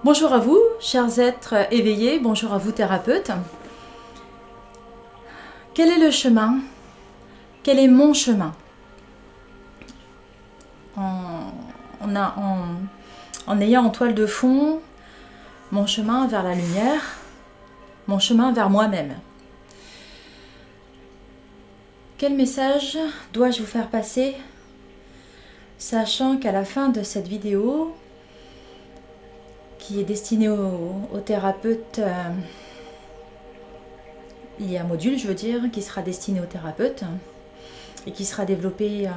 Bonjour à vous, chers êtres éveillés, bonjour à vous thérapeutes. Quel est le chemin? Quel est mon chemin? En ayant en toile de fond mon chemin vers la lumière, mon chemin vers moi-même. Quel message dois-je vous faire passer, sachant qu'à la fin de cette vidéo, qui est destiné aux thérapeutes, il y a un module, je veux dire, qui sera destiné aux thérapeutes et qui sera développé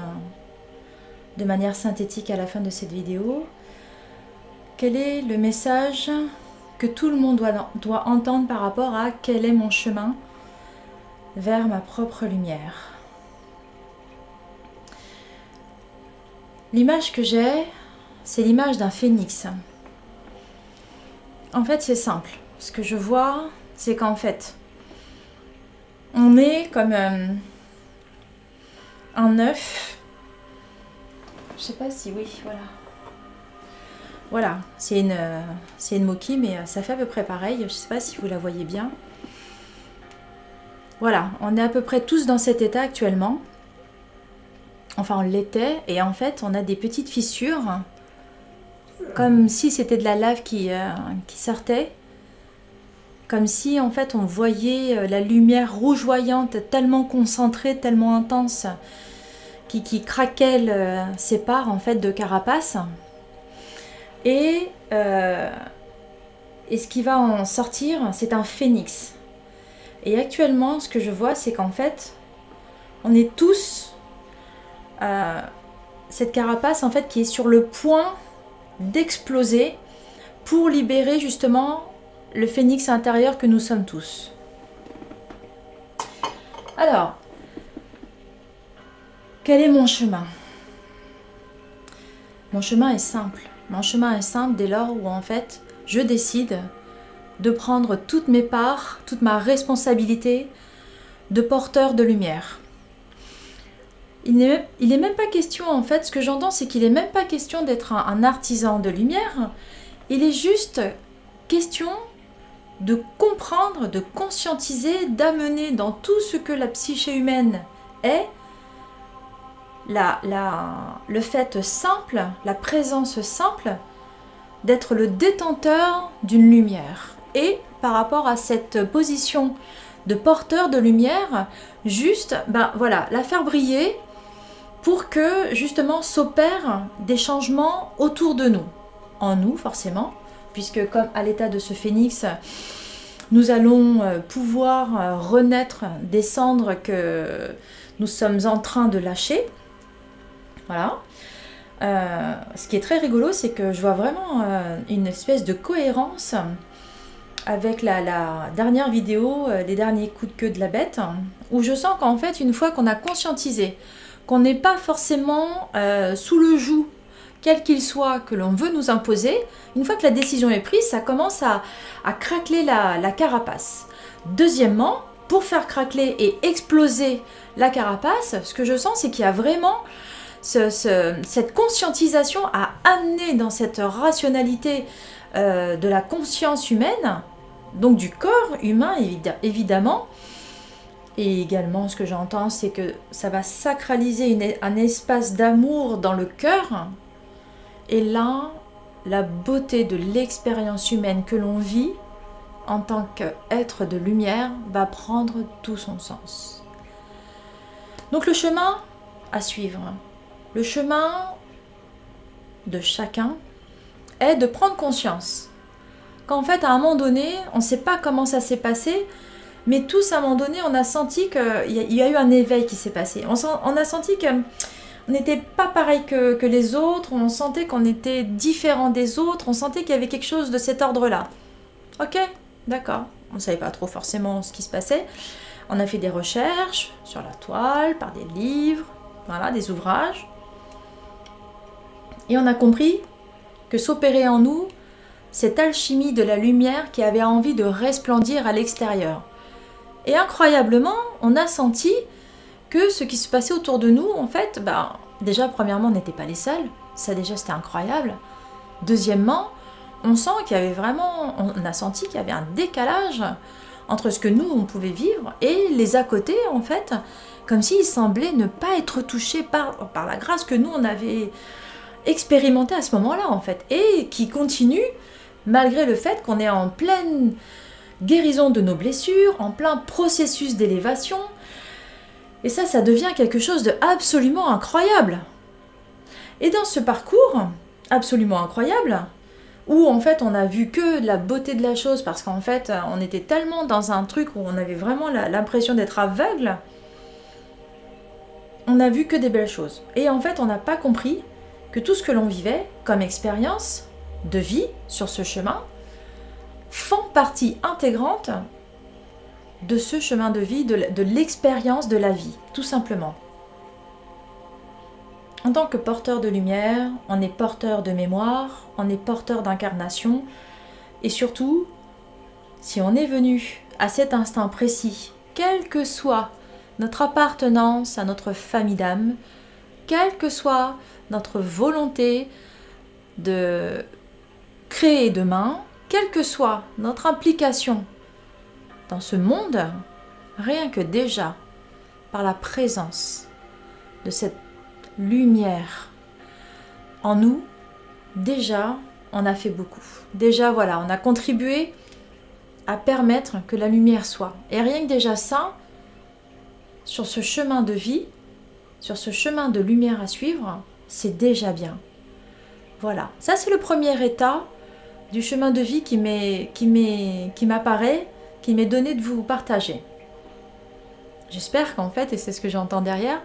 de manière synthétique à la fin de cette vidéo. Quel est le message que tout le monde doit entendre par rapport à quel est mon chemin vers ma propre lumière? L'image que j'ai, c'est l'image d'un phénix. En fait, c'est simple. Ce que je vois, c'est qu'en fait, on est comme un œuf. Je sais pas si oui, voilà. Voilà, c'est une moquille, mais ça fait à peu près pareil. Je sais pas si vous la voyez bien. Voilà, on est à peu près tous dans cet état actuellement. Enfin, on l'était. Et en fait, on a des petites fissures. Comme si c'était de la lave qui sortait. Comme si en fait on voyait la lumière rougeoyante tellement concentrée, tellement intense, qui craquait ses parts en fait de carapace. Et ce qui va en sortir, c'est un phénix. Et actuellement, ce que je vois, c'est qu'en fait, on est tous cette carapace en fait qui est sur le point d'exploser pour libérer justement le phénix intérieur que nous sommes tous. Alors, quel est mon chemin? Mon chemin est simple. Mon chemin est simple dès lors où en fait je décide de prendre toutes mes parts, toute ma responsabilité de porteur de lumière. Il n'est même pas question, en fait, ce que j'entends, c'est qu'il n'est même pas question d'être un artisan de lumière. Il est juste question de comprendre, de conscientiser, d'amener dans tout ce que la psyché humaine est, le fait simple, la présence simple, d'être le détenteur d'une lumière. Et par rapport à cette position de porteur de lumière, juste, ben voilà, la faire briller, pour que justement s'opèrent des changements autour de nous. En nous forcément, puisque comme à l'état de ce phénix, nous allons pouvoir renaître des cendres que nous sommes en train de lâcher. Voilà. Ce qui est très rigolo, c'est que je vois vraiment une espèce de cohérence avec la dernière vidéo, les derniers coups de queue de la bête, où je sens qu'en fait, une fois qu'on a conscientisé qu'on n'est pas forcément sous le joug, quel qu'il soit, que l'on veut nous imposer, une fois que la décision est prise, ça commence à craqueler la carapace. Deuxièmement, pour faire craqueler et exploser la carapace, ce que je sens, c'est qu'il y a vraiment cette conscientisation à amener dans cette rationalité de la conscience humaine, donc du corps humain évidemment. Et également, ce que j'entends, c'est que ça va sacraliser un espace d'amour dans le cœur. Et là, la beauté de l'expérience humaine que l'on vit en tant qu'être de lumière va prendre tout son sens. Donc le chemin à suivre, le chemin de chacun est de prendre conscience qu'en fait, à un moment donné, on ne sait pas comment ça s'est passé, mais tous, à un moment donné, on a senti qu'il y a eu un éveil qui s'est passé. On a senti qu'on n'était pas pareil que les autres, on sentait qu'on était différent des autres, on sentait qu'il y avait quelque chose de cet ordre-là. Ok, d'accord. On ne savait pas trop forcément ce qui se passait. On a fait des recherches sur la toile, par des livres, voilà, des ouvrages. Et on a compris que s'opérait en nous cette alchimie de la lumière qui avait envie de resplendir à l'extérieur. Et incroyablement, on a senti que ce qui se passait autour de nous, en fait, déjà, premièrement, on n'était pas les seuls. Ça, déjà, c'était incroyable. Deuxièmement, On sent qu'il y avait vraiment, on a senti qu'il y avait un décalage entre ce que nous, on pouvait vivre et les à côté, en fait, comme s'ils semblaient ne pas être touchés par la grâce que nous, on avait expérimentée à ce moment-là, en fait, et qui continue malgré le fait qu'on est en pleine guérison de nos blessures, en plein processus d'élévation. Et ça devient quelque chose de absolument incroyable. Et dans ce parcours absolument incroyable, où en fait on a vu que la beauté de la chose, parce qu'en fait on était tellement dans un truc où on avait vraiment l'impression d'être aveugle, on a vu que des belles choses. Et en fait on n'a pas compris que tout ce que l'on vivait comme expérience de vie sur ce chemin font partie intégrante de ce chemin de vie, de l'expérience de la vie, tout simplement. En tant que porteur de lumière, on est porteur de mémoire, on est porteur d'incarnation, et surtout, si on est venu à cet instant précis, quelle que soit notre appartenance à notre famille d'âme, quelle que soit notre volonté de créer demain, quelle que soit notre implication dans ce monde, rien que déjà par la présence de cette lumière en nous, déjà on a fait beaucoup. Déjà voilà, on a contribué à permettre que la lumière soit. Et rien que déjà ça, sur ce chemin de vie, sur ce chemin de lumière à suivre, c'est déjà bien. Voilà, ça c'est le premier état du chemin de vie qui m'apparaît, qui m'est donné de vous partager. J'espère qu'en fait, et c'est ce que j'entends derrière,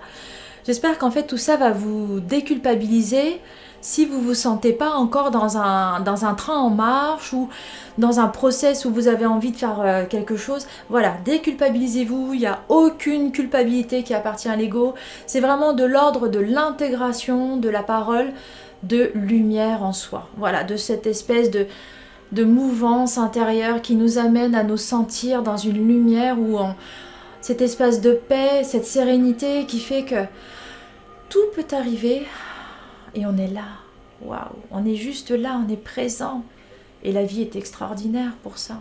j'espère qu'en fait tout ça va vous déculpabiliser si vous ne vous sentez pas encore dans un train en marche ou dans un process où vous avez envie de faire quelque chose. Voilà, déculpabilisez-vous, il n'y a aucune culpabilité qui appartient à l'ego. C'est vraiment de l'ordre de l'intégration de la parole de lumière en soi. Voilà, de cette espèce de mouvance intérieure qui nous amène à nous sentir dans une lumière où cet espace de paix, cette sérénité qui fait que tout peut arriver et on est là. Waouh, on est juste là, on est présent. Et la vie est extraordinaire pour ça.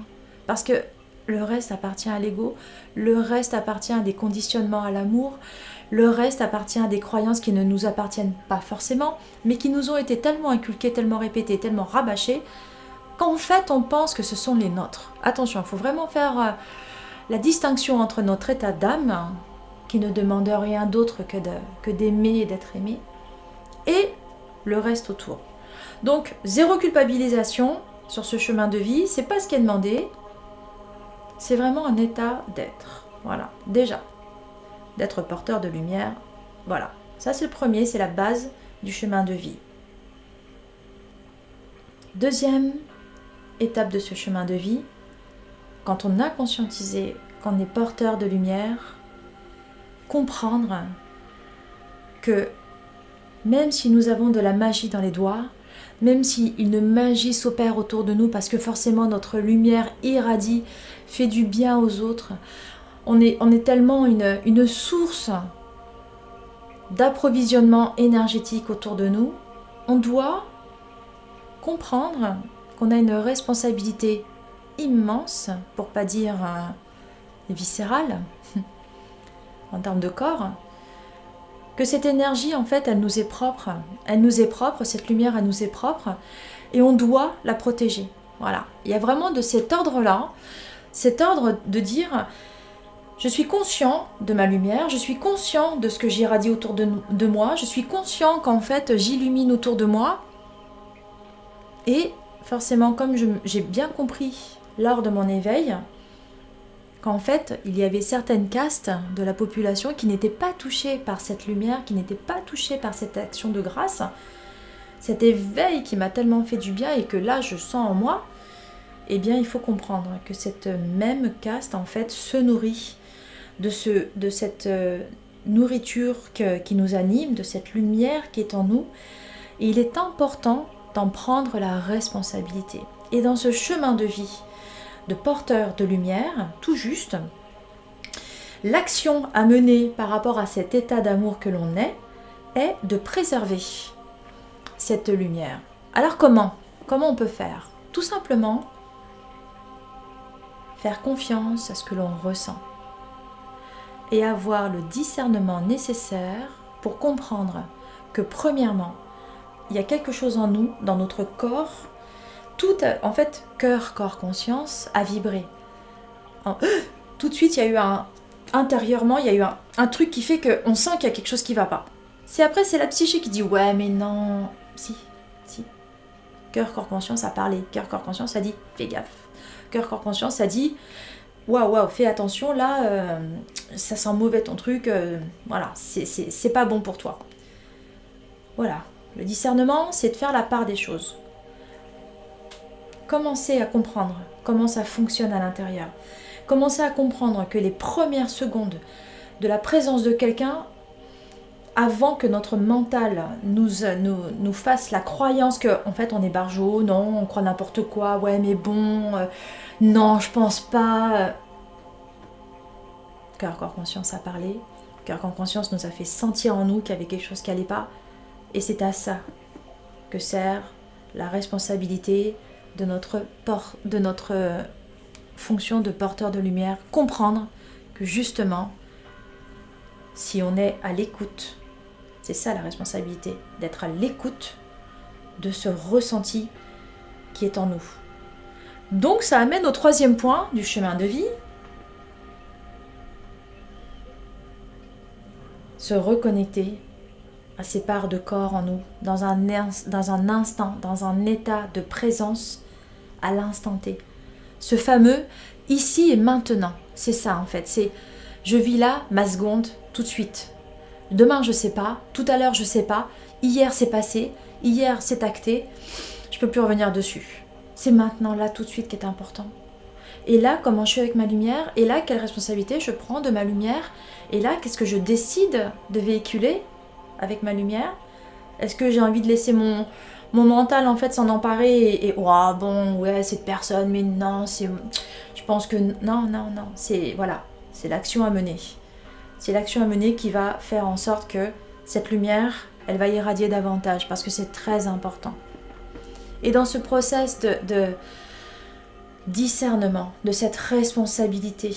Parce que le reste appartient à l'ego, le reste appartient à des conditionnements à l'amour, le reste appartient à des croyances qui ne nous appartiennent pas forcément, mais qui nous ont été tellement inculquées, tellement répétées, tellement rabâchées, qu'en fait on pense que ce sont les nôtres. Attention, il faut vraiment faire la distinction entre notre état d'âme, qui ne demande rien d'autre que d'aimer et d'être aimé, et le reste autour. Donc, zéro culpabilisation sur ce chemin de vie, c'est pas ce qui est demandé, c'est vraiment un état d'être. Voilà, déjà, d'être porteur de lumière, voilà. Ça c'est le premier, c'est la base du chemin de vie. Deuxième étape de ce chemin de vie, quand on a conscientisé qu'on est porteur de lumière, comprendre que même si nous avons de la magie dans les doigts, même si une magie s'opère autour de nous parce que forcément notre lumière irradie, fait du bien aux autres, on est tellement une source d'approvisionnement énergétique autour de nous, on doit comprendre qu'on a une responsabilité immense, pour pas dire viscérale, en termes de corps, que cette énergie, en fait, elle nous est propre. Elle nous est propre, cette lumière, elle nous est propre, et on doit la protéger. Voilà. Il y a vraiment de cet ordre-là, cet ordre de dire, je suis conscient de ma lumière, je suis conscient de ce que j'irradie autour de moi, je suis conscient qu'en fait, j'illumine autour de moi, et forcément, comme j'ai bien compris lors de mon éveil, qu'en fait, il y avait certaines castes de la population qui n'étaient pas touchées par cette lumière, qui n'étaient pas touchées par cette action de grâce, cet éveil qui m'a tellement fait du bien et que là, je sens en moi, eh bien, il faut comprendre que cette même caste, en fait, se nourrit de cette nourriture qui nous anime, de cette lumière qui est en nous, et il est important d'en prendre la responsabilité. Et dans ce chemin de vie, de porteur de lumière, tout juste, l'action à mener par rapport à cet état d'amour que l'on est de préserver cette lumière. Alors comment on peut faire? Tout simplement, faire confiance à ce que l'on ressent et avoir le discernement nécessaire pour comprendre que premièrement, il y a quelque chose en nous, dans notre corps, en fait, cœur, corps, conscience, a vibré. Tout de suite, il y a eu intérieurement, il y a eu un truc qui fait qu'on sent qu'il y a quelque chose qui ne va pas. C'est la psyché qui dit, ouais, mais non, si. Cœur, corps, conscience a parlé. Cœur, corps, conscience a dit, fais gaffe. Cœur, corps, conscience a dit, waouh, fais attention, là, ça sent mauvais ton truc, voilà, c'est pas bon pour toi. Voilà, le discernement, c'est de faire la part des choses. Commencez à comprendre comment ça fonctionne à l'intérieur. Commencez à comprendre que les premières secondes de la présence de quelqu'un, avant que notre mental nous fasse la croyance qu'en fait on est barjot, non, on croit n'importe quoi, ouais mais bon, non, je pense pas. Cœur, corps, conscience a parlé. Cœur, corps, conscience nous a fait sentir en nous qu'il y avait quelque chose qui n'allait pas. Et c'est à ça que sert la responsabilité de notre fonction de porteur de lumière. Comprendre que justement, si on est à l'écoute, c'est ça la responsabilité, d'être à l'écoute de ce ressenti qui est en nous. Donc ça amène au troisième point du chemin de vie. Se reconnecter à ces parts de corps en nous, dans un instant, dans un état de présence à l'instant T. Ce fameux ici et maintenant, c'est ça en fait, c'est je vis là ma seconde tout de suite. Demain je sais pas, tout à l'heure je sais pas, hier c'est passé, hier c'est acté, je peux plus revenir dessus. C'est maintenant là tout de suite qui est important. Et là comment je suis avec ma lumière, et là quelle responsabilité je prends de ma lumière, et là qu'est-ce que je décide de véhiculer avec ma lumière. Est-ce que j'ai envie de laisser mon mental en fait s'en emparer et oh, bon ouais cette personne mais non c'est je pense que non c'est voilà, c'est l'action à mener. C'est l'action à mener qui va faire en sorte que cette lumière, elle va irradier davantage parce que c'est très important. Et dans ce process de discernement, de cette responsabilité,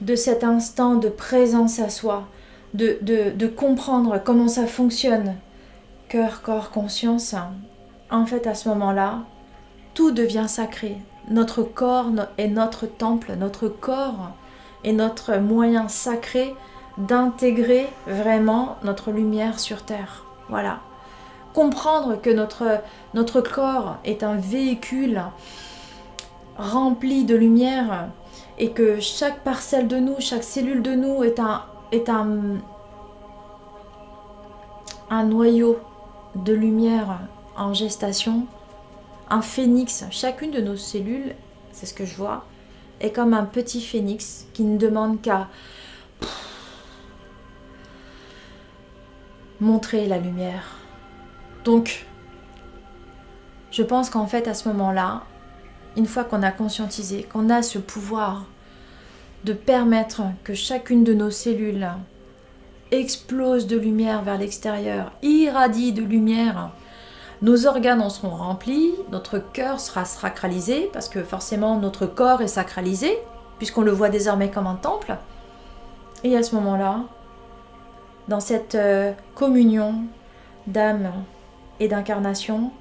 de cet instant de présence à soi, de comprendre comment ça fonctionne, cœur, corps, conscience, en fait à ce moment-là, tout devient sacré. Notre corps est notre temple, notre corps est notre moyen sacré d'intégrer vraiment notre lumière sur Terre. Voilà. Comprendre que notre corps est un véhicule rempli de lumière et que chaque parcelle de nous, chaque cellule de nous est un noyau de lumière en gestation, un phénix. Chacune de nos cellules, c'est ce que je vois, est comme un petit phénix qui ne demande qu'à montrer la lumière. Donc, je pense qu'en fait, à ce moment-là, une fois qu'on a conscientisé, qu'on a ce pouvoir de permettre que chacune de nos cellules explose de lumière vers l'extérieur, irradie de lumière, nos organes en seront remplis, notre cœur sera sacralisé, parce que forcément notre corps est sacralisé, puisqu'on le voit désormais comme un temple. Et à ce moment-là, dans cette communion d'âme et d'incarnation,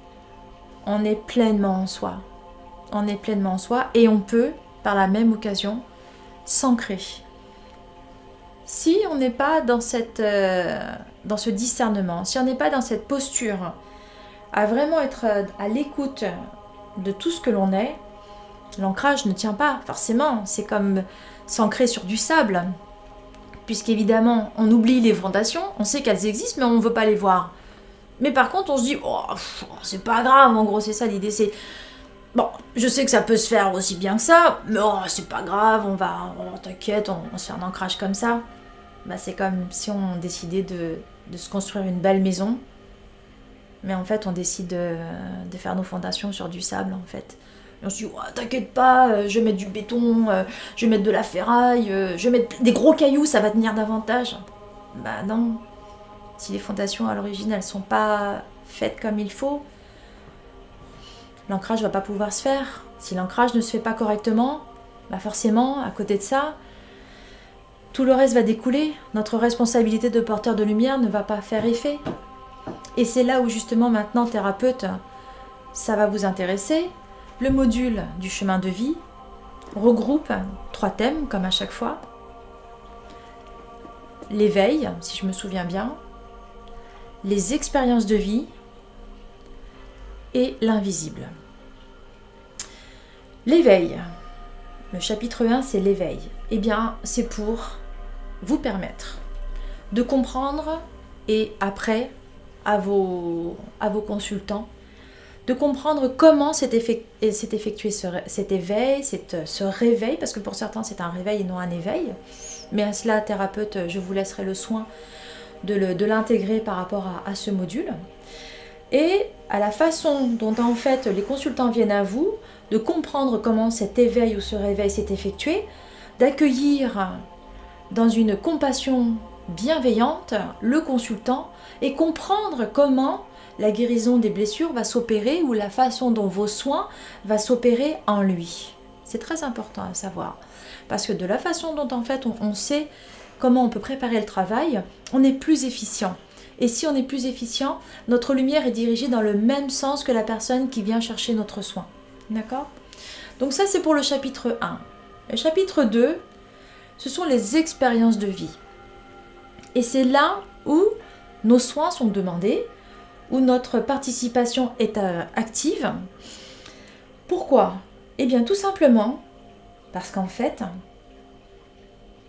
on est pleinement en soi. On est pleinement en soi et on peut, par la même occasion, s'ancrer. Si on n'est pas dans ce discernement, si on n'est pas dans cette posture à vraiment être à l'écoute de tout ce que l'on est, l'ancrage ne tient pas, forcément. C'est comme s'ancrer sur du sable, puisqu'évidemment, on oublie les fondations, on sait qu'elles existent, mais on ne veut pas les voir. Mais par contre, on se dit, oh, c'est pas grave, en gros, c'est ça l'idée, c'est... Bon, je sais que ça peut se faire aussi bien que ça, mais oh, c'est pas grave, t'inquiète, on se fait un ancrage comme ça. Bah, c'est comme si on décidait de se construire une belle maison, mais en fait, on décide de faire nos fondations sur du sable, en fait. Et on se dit, oh, t'inquiète pas, je vais mettre du béton, je vais mettre de la ferraille, je vais mettre des gros cailloux, ça va tenir davantage. Bah non. Si les fondations à l'origine, elles sont pas faites comme il faut, l'ancrage ne va pas pouvoir se faire. Si l'ancrage ne se fait pas correctement, bah forcément, à côté de ça, tout le reste va découler. Notre responsabilité de porteur de lumière ne va pas faire effet. Et c'est là où justement maintenant, thérapeute, ça va vous intéresser. Le module du chemin de vie regroupe 3 thèmes, comme à chaque fois. L'éveil, si je me souviens bien, les expériences de vie et l'invisible. L'éveil. Le chapitre 1, c'est l'éveil. Eh bien, c'est pour vous permettre de comprendre, et après, à vos consultants, de comprendre comment s'est effectué cet éveil, ce réveil, parce que pour certains c'est un réveil et non un éveil, mais à cela, thérapeute, je vous laisserai le soin de l'intégrer par rapport à ce module, et à la façon dont en fait les consultants viennent à vous, de comprendre comment cet éveil ou ce réveil s'est effectué, d'accueillir dans une compassion bienveillante le consultant et comprendre comment la guérison des blessures va s'opérer ou la façon dont vos soins va s'opérer en lui. C'est très important à savoir parce que de la façon dont en fait on sait comment on peut préparer le travail, on est plus efficient. Et si on est plus efficient, notre lumière est dirigée dans le même sens que la personne qui vient chercher notre soin. D'accord? Donc ça c'est pour le chapitre 1. Le chapitre 2, ce sont les expériences de vie. Et c'est là où nos soins sont demandés, où notre participation est active. Pourquoi? Eh bien tout simplement parce qu'en fait,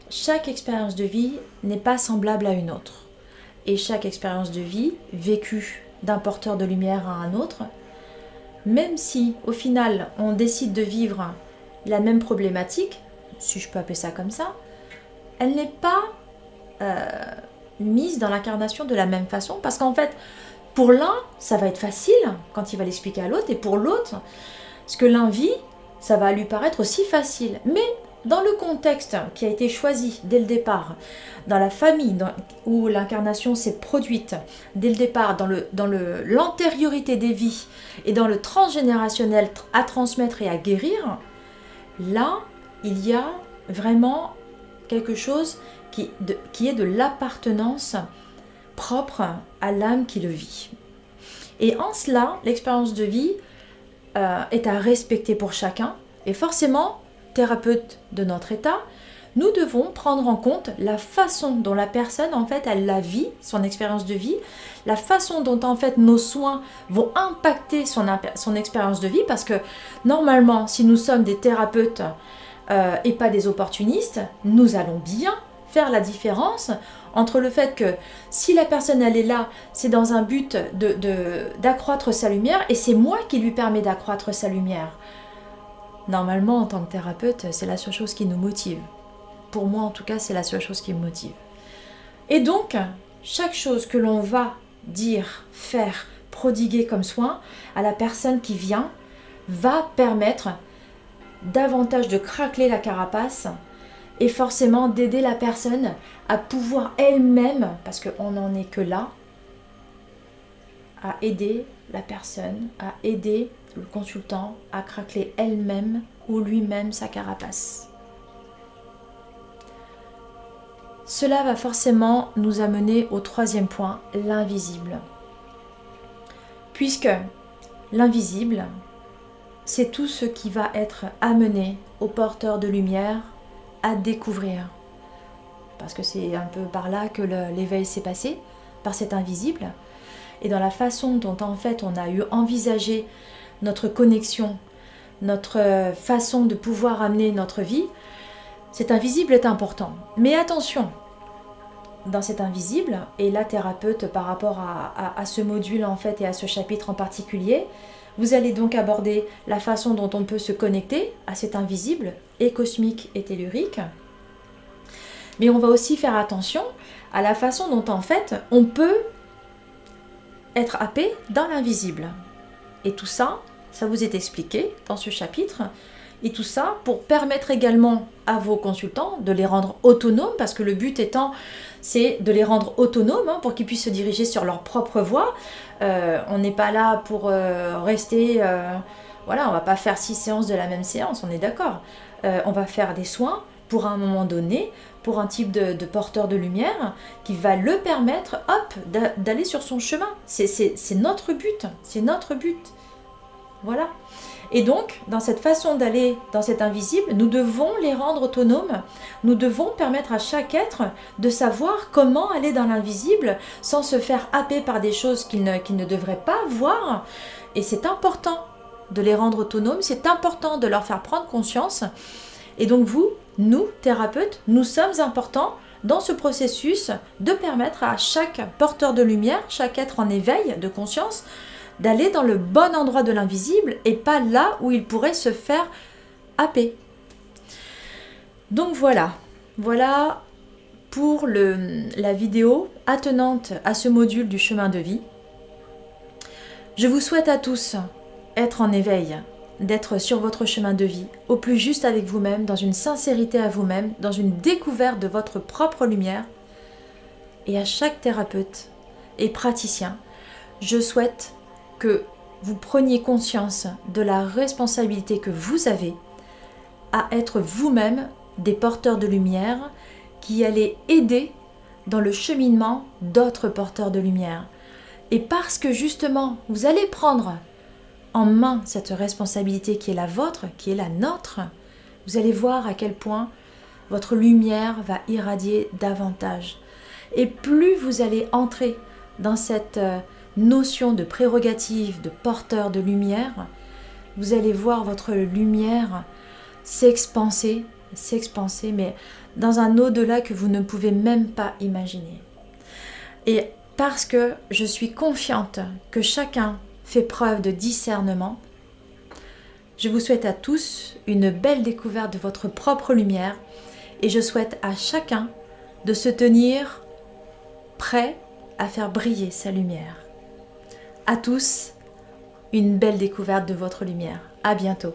chaque expérience de vie n'est pas semblable à une autre. Et chaque expérience de vie, vécue d'un porteur de lumière à un autre, même si au final on décide de vivre la même problématique, si je peux appeler ça comme ça, elle n'est pas mise dans l'incarnation de la même façon, parce qu'en fait, pour l'un, ça va être facile quand il va l'expliquer à l'autre, et pour l'autre, ce que l'un vit, ça va lui paraître aussi facile. Mais dans le contexte qui a été choisi dès le départ, dans la famille où l'incarnation s'est produite dès le départ, dans l'antériorité des vies et dans le transgénérationnel à transmettre et à guérir, là, il y a vraiment quelque chose qui est de l'appartenance propre à l'âme qui le vit. Et en cela, l'expérience de vie est à respecter pour chacun. Et forcément, thérapeute de notre état, nous devons prendre en compte la façon dont la personne, en fait, elle la vit, son expérience de vie, la façon dont, en fait, nos soins vont impacter son expérience de vie, parce que, normalement, si nous sommes des thérapeutes et pas des opportunistes, nous allons bien faire la différence entre le fait que si la personne elle est là, c'est dans un but d'accroître sa lumière et c'est moi qui lui permets d'accroître sa lumière. Normalement, en tant que thérapeute, c'est la seule chose qui nous motive. Pour moi, en tout cas, c'est la seule chose qui me motive. Et donc, chaque chose que l'on va dire, faire, prodiguer comme soin à la personne qui vient va permettre davantage de craqueler la carapace et forcément d'aider la personne à pouvoir elle-même, parce qu'on n'en est que là, à aider la personne, à aider le consultant à craqueler elle-même ou lui-même sa carapace. Cela va forcément nous amener au troisième point, l'invisible. Puisque l'invisible, c'est tout ce qui va être amené au porteur de lumière à découvrir. Parce que c'est un peu par là que l'éveil s'est passé, par cet invisible. Et dans la façon dont en fait on a eu envisagé notre connexion, notre façon de pouvoir amener notre vie, cet invisible est important. Mais attention, dans cet invisible, et la thérapeute par rapport à ce module en fait et à ce chapitre en particulier, vous allez donc aborder la façon dont on peut se connecter à cet invisible, et cosmique et tellurique. Mais on va aussi faire attention à la façon dont en fait on peut être happé dans l'invisible. Et tout ça, ça vous est expliqué dans ce chapitre. Et tout ça pour permettre également à vos consultants de les rendre autonomes, parce que le but étant, c'est de les rendre autonomes pour qu'ils puissent se diriger sur leur propre voie. On n'est pas là pour rester... voilà, on va pas faire 6 séances de la même séance, on est d'accord. On va faire des soins pour un moment donné, pour un type de porteur de lumière qui va le permettre, hop, d'aller sur son chemin. C'est notre but, c'est notre but. Voilà. Et donc, dans cette façon d'aller dans cet invisible, nous devons les rendre autonomes. Nous devons permettre à chaque être de savoir comment aller dans l'invisible sans se faire happer par des choses qu'il ne devrait pas voir. Et c'est important de les rendre autonomes, c'est important de leur faire prendre conscience. Et donc vous, nous, thérapeutes, nous sommes importants dans ce processus de permettre à chaque porteur de lumière, chaque être en éveil de conscience, d'aller dans le bon endroit de l'invisible et pas là où il pourrait se faire happer. Donc voilà pour la vidéo attenante à ce module du chemin de vie. Je vous souhaite à tous être en éveil, d'être sur votre chemin de vie, au plus juste avec vous-même, dans une sincérité à vous-même, dans une découverte de votre propre lumière. Et à chaque thérapeute et praticien, je souhaite que vous preniez conscience de la responsabilité que vous avez à être vous-même des porteurs de lumière qui allez aider dans le cheminement d'autres porteurs de lumière. Et parce que justement, vous allez prendre en main cette responsabilité qui est la vôtre, qui est la nôtre, vous allez voir à quel point votre lumière va irradier davantage. Et plus vous allez entrer dans cette notion de prérogative, de porteur de lumière, vous allez voir votre lumière s'expanser, mais dans un au-delà que vous ne pouvez même pas imaginer. Et parce que je suis confiante que chacun fait preuve de discernement, je vous souhaite à tous une belle découverte de votre propre lumière et je souhaite à chacun de se tenir prêt à faire briller sa lumière. À tous, une belle découverte de votre lumière. À bientôt.